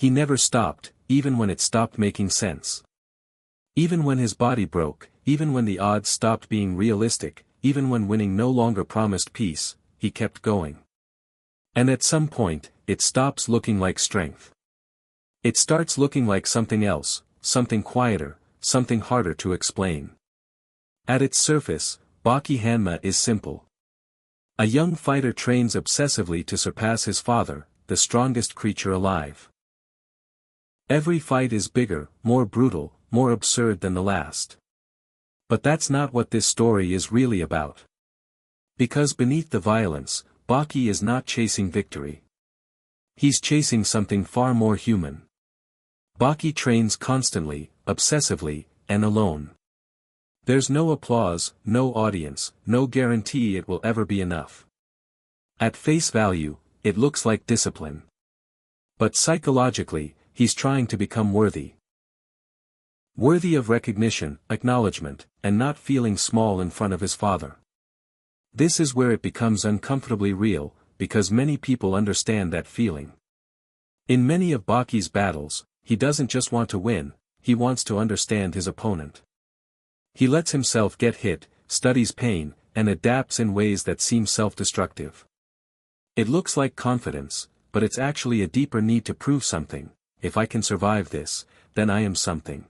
He never stopped, even when it stopped making sense. Even when his body broke, even when the odds stopped being realistic, even when winning no longer promised peace, he kept going. And at some point, it stops looking like strength. It starts looking like something else, something quieter, something harder to explain. At its surface, Baki Hanma is simple. A young fighter trains obsessively to surpass his father, the strongest creature alive. Every fight is bigger, more brutal, more absurd than the last. But that's not what this story is really about. Because beneath the violence, Baki is not chasing victory. He's chasing something far more human. Baki trains constantly, obsessively, and alone. There's no applause, no audience, no guarantee it will ever be enough. At face value, it looks like discipline. But psychologically, he's trying to become worthy. Worthy of recognition, acknowledgement, and not feeling small in front of his father. This is where it becomes uncomfortably real, because many people understand that feeling. In many of Baki's battles, he doesn't just want to win, he wants to understand his opponent. He lets himself get hit, studies pain, and adapts in ways that seem self-destructive. It looks like confidence, but it's actually a deeper need to prove something. If I can survive this, then I am something.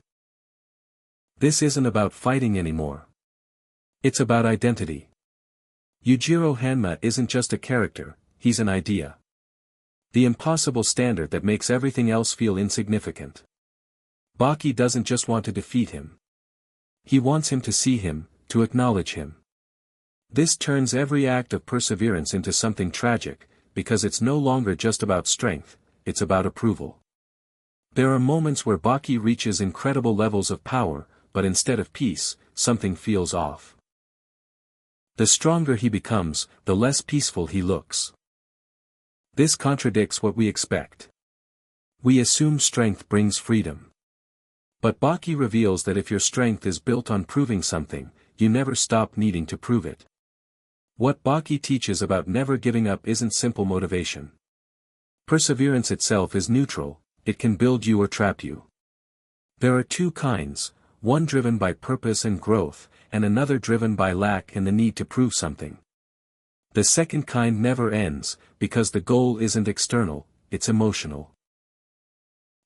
This isn't about fighting anymore. It's about identity. Yujiro Hanma isn't just a character, he's an idea. The impossible standard that makes everything else feel insignificant. Baki doesn't just want to defeat him. He wants him to see him, to acknowledge him. This turns every act of perseverance into something tragic, because it's no longer just about strength, it's about approval. There are moments where Baki reaches incredible levels of power, but instead of peace, something feels off. The stronger he becomes, the less peaceful he looks. This contradicts what we expect. We assume strength brings freedom. But Baki reveals that if your strength is built on proving something, you never stop needing to prove it. What Baki teaches about never giving up isn't simple motivation. Perseverance itself is neutral, it can build you or trap you. There are two kinds, one driven by purpose and growth, and another driven by lack and the need to prove something. The second kind never ends, because the goal isn't external, it's emotional.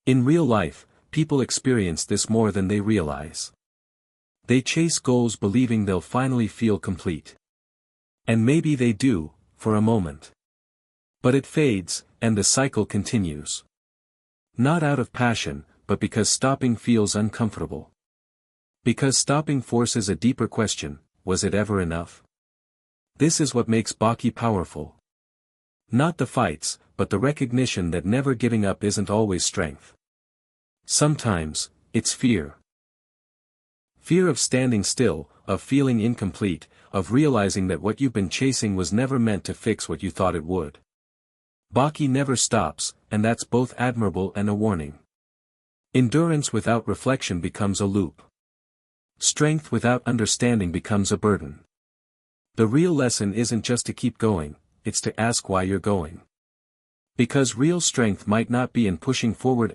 In real life, people experience this more than they realize. They chase goals believing they'll finally feel complete. And maybe they do, for a moment. But it fades, and the cycle continues. Not out of passion, but because stopping feels uncomfortable. Because stopping forces a deeper question, was it ever enough? This is what makes Baki powerful. Not the fights, but the recognition that never giving up isn't always strength. Sometimes, it's fear. Fear of standing still, of feeling incomplete, of realizing that what you've been chasing was never meant to fix what you thought it would. Baki never stops, and that's both admirable and a warning. Endurance without reflection becomes a loop. Strength without understanding becomes a burden. The real lesson isn't just to keep going, it's to ask why you're going. Because real strength might not be in pushing forward